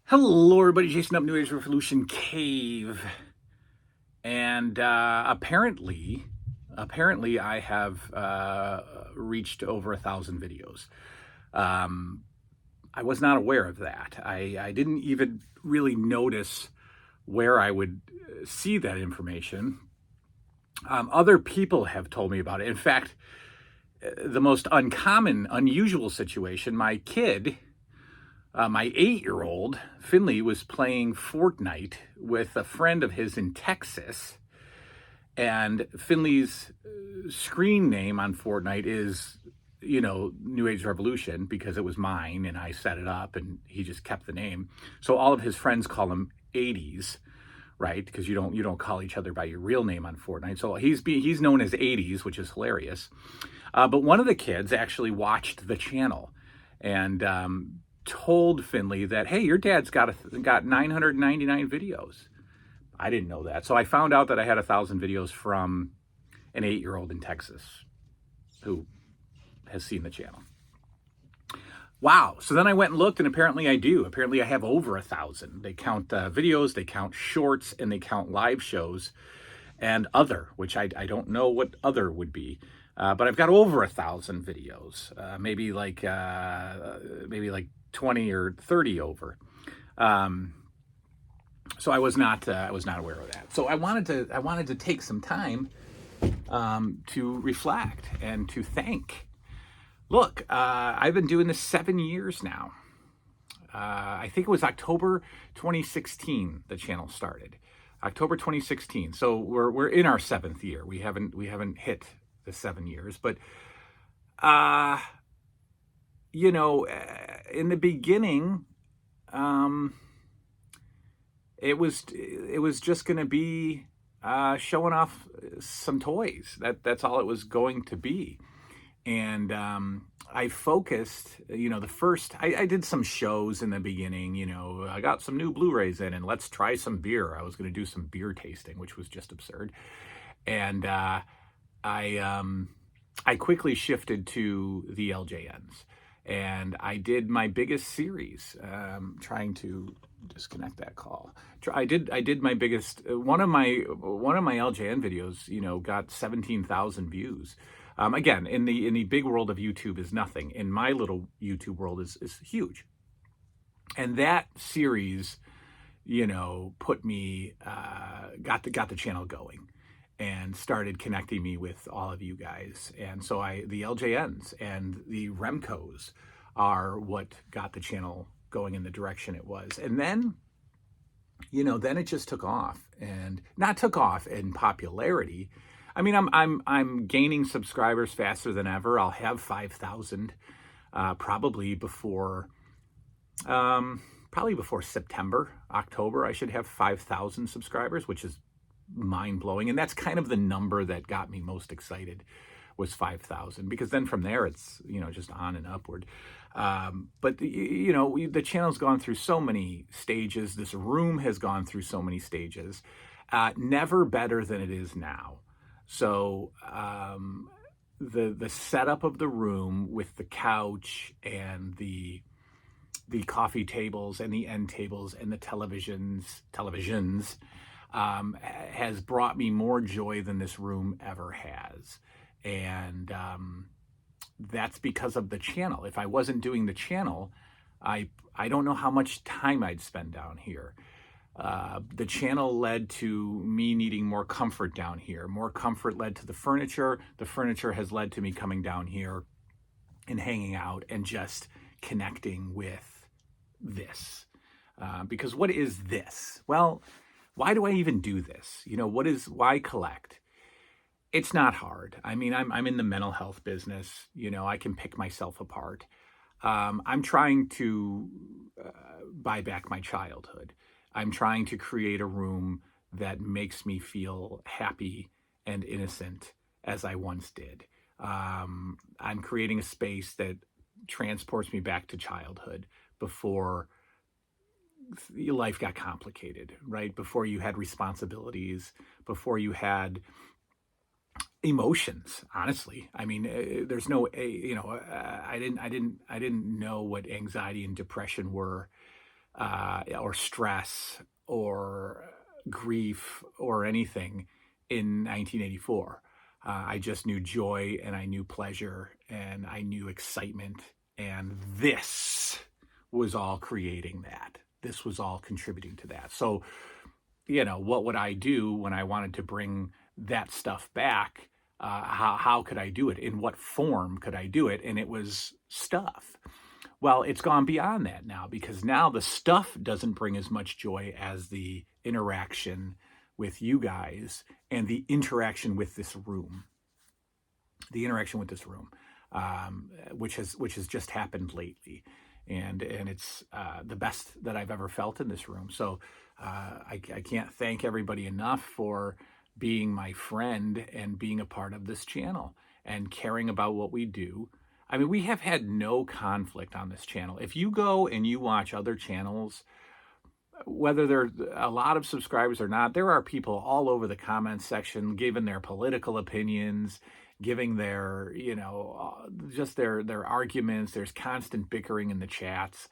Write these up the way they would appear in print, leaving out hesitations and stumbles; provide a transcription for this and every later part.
Hello, everybody. Jason up, New Age Revolution Cave, and apparently, I have reached over 1,000 videos. Um, I was not aware of that. I didn't even really notice where I would see that information. Other people have told me about it. In fact, the most unusual situation, my kid. My 8-year-old, Finley, was playing Fortnite with a friend of his in Texas. And Finley's screen name on Fortnite is, New Age Revolution because it was mine and I set it up and he just kept the name. So all of his friends call him 80s, right? Because you don't call each other by your real name on Fortnite. So he's known as 80s, which is hilarious. But one of the kids actually watched the channel and told Finley that, hey, your dad's got 999 videos. I didn't know that. So I found out that I had 1,000 videos from an 8-year-old in Texas who has seen the channel. Wow. So then I went and looked, and apparently I do. Apparently I have over 1,000. They count videos, they count shorts, and they count live shows and other, which I don't know what other would be. But I've got over 1,000 videos, maybe like 20 or 30 over. So I was not aware of that. So I wanted to take some time to reflect and to thank. Look, I've been doing this 7 years now. I think it was October 2016 the channel started. October 2016. So we're in our 7th year. We haven't hit the 7 years, but in the beginning, it was just going to be showing off some toys. That's all it was going to be. And I focused, the first, I did some shows in the beginning, I got some new Blu-rays in and let's try some beer. I was going to do some beer tasting, which was just absurd. And I quickly shifted to the LJNs. And I did my biggest series, trying to disconnect that call. I did my biggest, one of my LJN videos, got 17,000 views. Again, in the big world of YouTube is nothing. In my little YouTube world is huge. And that series, put me, got the channel going and started connecting me with all of you guys. And so the LJNs and the Remcos are what got the channel going in the direction it was. And then, then it just took off, and not took off in popularity. I mean, I'm gaining subscribers faster than ever. I'll have 5,000 probably before September, October. I should have 5,000 subscribers, which is mind-blowing. And that's kind of the number that got me most excited, was 5,000, because then from there it's just on and upward. But the channel's gone through so many stages. This room has gone through so many stages. Never better than it is now. So the setup of the room with the couch and the coffee tables and the end tables and the televisions has brought me more joy than this room ever has. And that's because of the channel. If I wasn't doing the channel, I don't know how much time I'd spend down here. The channel led to me needing more comfort down here. More comfort led to the furniture. The furniture has led to me coming down here and hanging out and just connecting with this. Because what is this? Well, why do I even do this? Why collect? It's not hard. I mean, I'm in the mental health business. I can pick myself apart. I'm trying to buy back my childhood. I'm trying to create a room that makes me feel happy and innocent as I once did. I'm creating a space that transports me back to childhood, before life got complicated, right? Before you had responsibilities, before you had emotions. Honestly, I mean, there's no, I didn't know what anxiety and depression were or stress or grief or anything in 1984. I just knew joy and I knew pleasure and I knew excitement. And this was all creating that. This was all contributing to that. So, what would I do when I wanted to bring that stuff back? How could I do it? In what form could I do it? And it was stuff. Well, it's gone beyond that now because now the stuff doesn't bring as much joy as the interaction with you guys and the interaction with this room. The interaction with this room, which has just happened lately, and it's the best that I've ever felt in this room. So I can't thank everybody enough for being my friend and being a part of this channel and caring about what we do. I mean, we have had no conflict on this channel. If you go and you watch other channels, whether there are a lot of subscribers or not, there are people all over the comments section giving their political opinions, giving their, just their arguments. There's constant bickering in the chats.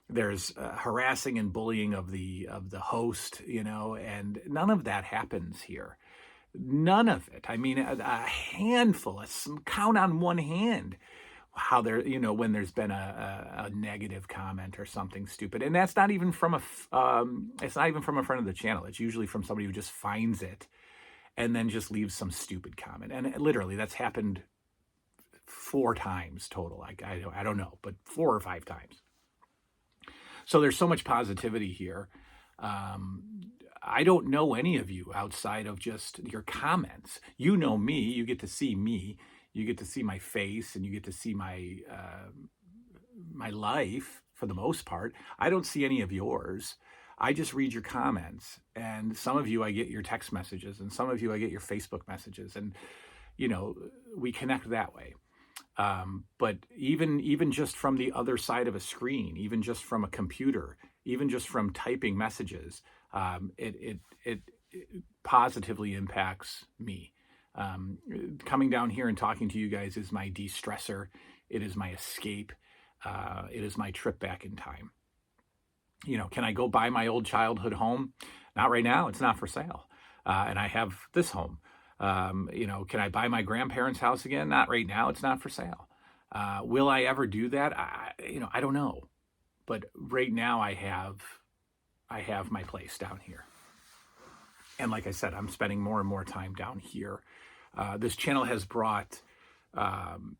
There's harassing and bullying of the host, and none of that happens here. None of it. I mean, a handful, count on one hand how there, when there's been a negative comment or something stupid. And that's not even from it's not even from a friend of the channel. It's usually from somebody who just finds it and then just leaves some stupid comment. And literally that's happened 4 times total. I don't know, but 4 or 5 times. So there's so much positivity here. I don't know any of you outside of just your comments. You know me, you get to see me. You get to see my face and you get to see my my life for the most part. I don't see any of yours. I just read your comments, and some of you I get your text messages, and some of you I get your Facebook messages, and we connect that way. But even just from the other side of a screen, even just from a computer, even just from typing messages, it positively impacts me. Coming down here and talking to you guys is my de-stressor. It is my escape. It is my trip back in time. Can I go buy my old childhood home? Not right now. It's not for sale. And I have this home. Can I buy my grandparents' house again? Not right now. It's not for sale. Will I ever do that? I don't know. But right now I have my place down here. And like I said, I'm spending more and more time down here. This channel has brought, I'm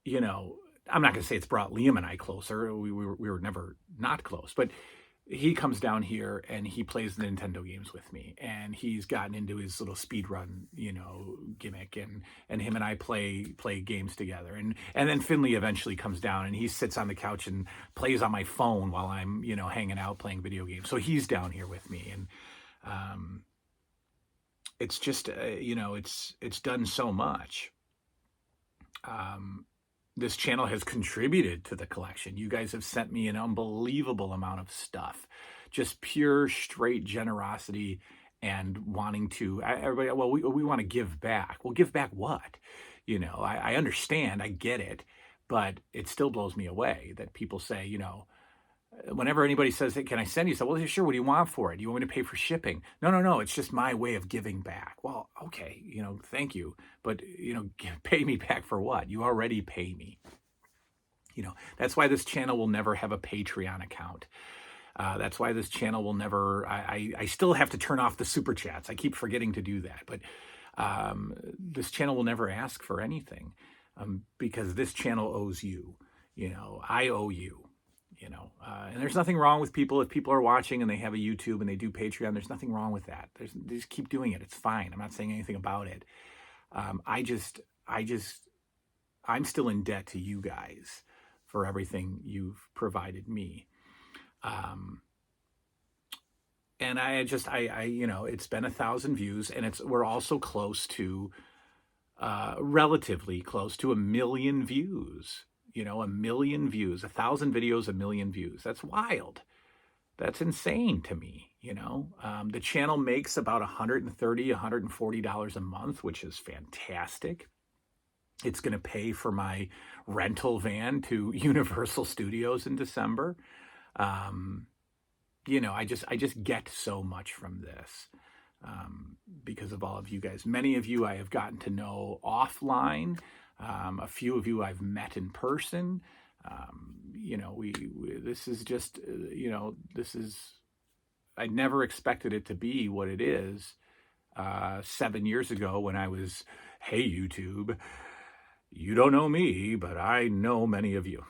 not going to say it's brought Liam and I closer. We were never not close, but he comes down here and he plays the Nintendo games with me, and he's gotten into his little speed run, gimmick, and him and I play games together. And then Finley eventually comes down and he sits on the couch and plays on my phone while I'm, hanging out playing video games. So he's down here with me, and it's just, it's done so much. This channel has contributed to the collection. You guys have sent me an unbelievable amount of stuff, just pure straight generosity and wanting to, everybody, well, we want to give back. Well, give back what? I understand, I get it, but it still blows me away that people say, whenever anybody says, hey, can I send you stuff? Well, sure. What do you want for it? Do you want me to pay for shipping? No. It's just my way of giving back. Well, okay, thank you. But, pay me back for what? You already pay me. That's why this channel will never have a Patreon account. That's why this channel will never, I still have to turn off the super chats. I keep forgetting to do that. But this channel will never ask for anything because this channel owes you. I owe you. And there's nothing wrong with people. If people are watching and they have a YouTube and they do Patreon, there's nothing wrong with that. They just keep doing it. It's fine. I'm not saying anything about it. I'm still in debt to you guys for everything you've provided me. And it's been 1,000 views, and we're also close to, relatively close to 1 million views. 1 million views, 1,000 videos, 1 million views. That's wild. That's insane to me. The channel makes about $130, $140 a month, which is fantastic. It's going to pay for my rental van to Universal Studios in December. I just get so much from this because of all of you guys. Many of you I have gotten to know offline. A few of you I've met in person. This is just, I never expected it to be what it is 7 years ago when I was, hey, YouTube, you don't know me, but I know many of you.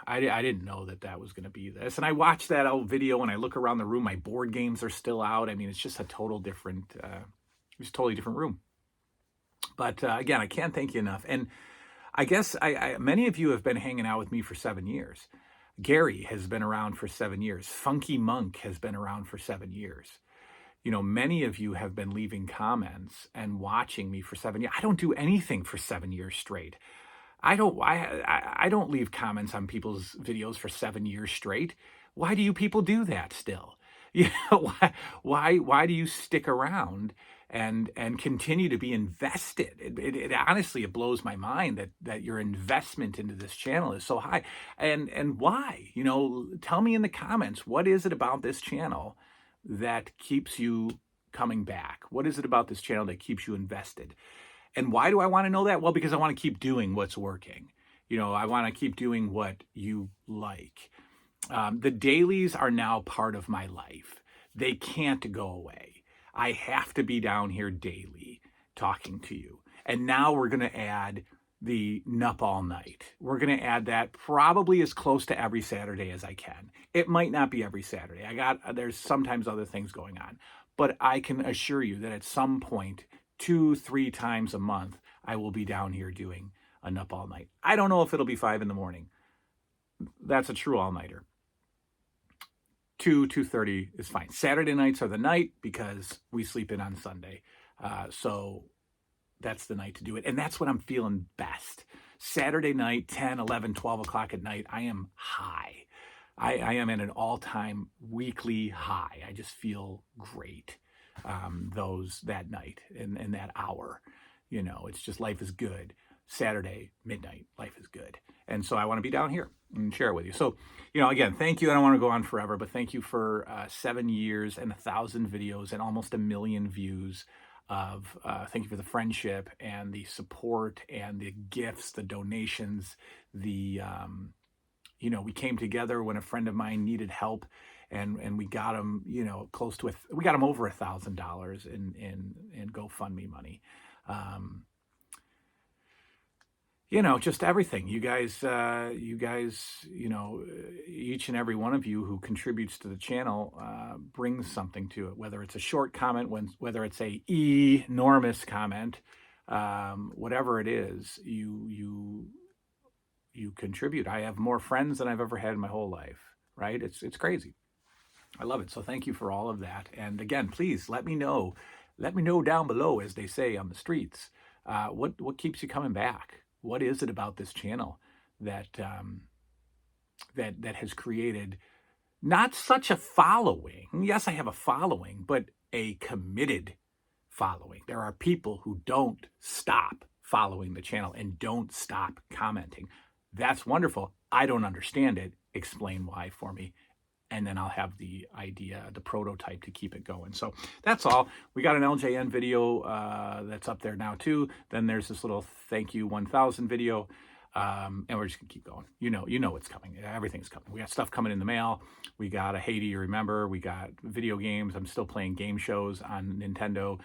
I didn't know that was going to be this. And I watched that old video and I look around the room, my board games are still out. I mean, it's just a totally different room. But again, I can't thank you enough. And I guess many of you have been hanging out with me for 7 years. Gary has been around for 7 years. Funky Monk has been around for 7 years. Many of you have been leaving comments and watching me for 7 years. I don't do anything for 7 years straight. I don't leave comments on people's videos for 7 years straight. Why do you people do that still? Why do you stick around and continue to be invested? It honestly, it blows my mind that your investment into this channel is so high. And why? Tell me in the comments, what is it about this channel that keeps you coming back? What is it about this channel that keeps you invested? And why do I want to know that? Well, because I want to keep doing what's working. I want to keep doing what you like. The dailies are now part of my life. They can't go away. I have to be down here daily talking to you. And now we're going to add the Nup All Night. We're going to add that probably as close to every Saturday as I can. It might not be every Saturday. There's sometimes other things going on. But I can assure you that at some point, 2-3 times a month, I will be down here doing a Nup All Night. I don't know if it'll be 5 a.m. That's a true all-nighter. 2:30 is fine. Saturday nights are the night because we sleep in on Sunday. So that's the night to do it. And that's when I'm feeling best. Saturday night, 10, 11, 12 o'clock at night, I am high. I am at an all-time weekly high. I just feel great that night and that hour. It's just life is good. Saturday, midnight, life is good. And so I want to be down here and share it with you. So, again, thank you. I don't want to go on forever, but thank you for 7 years and 1,000 videos and almost 1 million views thank you for the friendship and the support and the gifts, the donations, we came together when a friend of mine needed help and we got him, we got him over $1,000 in GoFundMe money. Just everything. You guys, each and every one of you who contributes to the channel brings something to it, whether it's a short comment, whether it's a enormous comment, whatever it is, you contribute. I have more friends than I've ever had in my whole life, right? It's crazy. I love it. So thank you for all of that. And again, please let me know down below, as they say on the streets, what keeps you coming back? What is it about this channel that has created not such a following? Yes, I have a following, but a committed following. There are people who don't stop following the channel and don't stop commenting. That's wonderful. I don't understand it. Explain why for me. And then I'll have the idea, the prototype to keep it going. So that's all. We got an LJN video that's up there now too. Then there's this little thank you 1,000 video. And we're just gonna keep going. You know what's coming. Everything's coming. We got stuff coming in the mail. We got a Hey, do you remember? We got video games. I'm still playing game shows on Nintendo.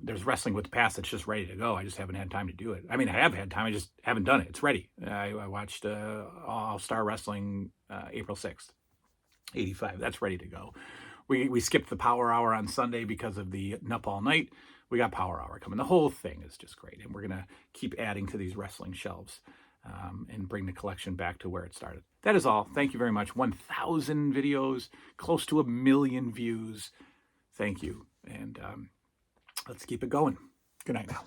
There's Wrestling with the Past that's just ready to go. I just haven't had time to do it. I mean, I have had time. I just haven't done it. It's ready. I watched All-Star Wrestling April 6th. 85. That's ready to go. We skipped the Power Hour on Sunday because of the Nup All Night. We got Power Hour coming. The whole thing is just great. And we're going to keep adding to these wrestling shelves and bring the collection back to where it started. That is all. Thank you very much. 1,000 videos, close to 1 million views. Thank you. And let's keep it going. Good night now.